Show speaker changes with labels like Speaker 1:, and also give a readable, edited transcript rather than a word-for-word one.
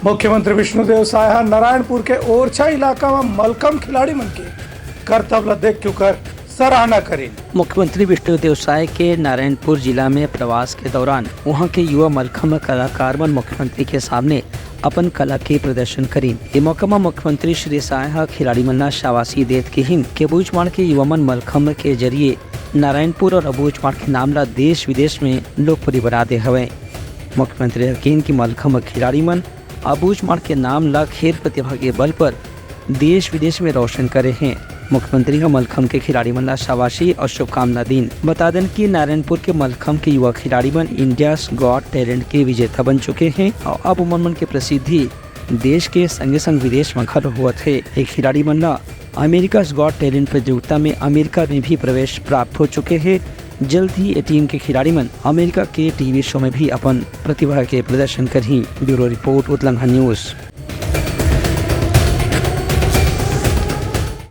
Speaker 1: मुख्यमंत्री विष्णुदेव साय नारायणपुर के ओरछा इलाका में मलखम खिलाड़ी मन के करतब ला देख क्यों कर सराहना करी।
Speaker 2: मुख्यमंत्री विष्णुदेव साय के नारायणपुर जिला में प्रवास के दौरान वहां के युवा मलखम कलाकार मन मुख्यमंत्री के सामने अपन कला के प्रदर्शन करी। ये मौका में मुख्यमंत्री श्री साय खिलाड़ी मन शाबाशी देत के हिम के अबूझमाड़ के युवा मन मलखम के जरिए नारायणपुर और अबूझमाड़ के नाम ला देश विदेश में लोकप्रिय बना दे हवे। मुख्यमंत्री यकीन की मलखम खिलाड़ी मन अबूझमाड़ के नाम ला खेल प्रतिभा के बल पर देश विदेश में रोशन करे हैं। मुख्यमंत्री का मलखम के खिलाड़ी मन ला शाबाशी और शुभकामना दिन। बता दें कि नारायणपुर के मलखम के युवा खिलाड़ी मन इंडिया गॉट टैलेंट के विजेता बन चुके हैं और अब उमन की प्रसिद्धि देश के संगे संग विदेश में घर हुआ थे। एक खिलाड़ी मन ला अमेरिका गॉट टैलेंट प्रतियोगिता में अमेरिका में भी प्रवेश प्राप्त हो चुके हैं। जल्द ही ये टीम के खिलाड़ी मन अमेरिका के टीवी शो में भी अपन प्रतिभा के प्रदर्शन करी। ब्यूरो रिपोर्ट उत्तलंघा न्यूज।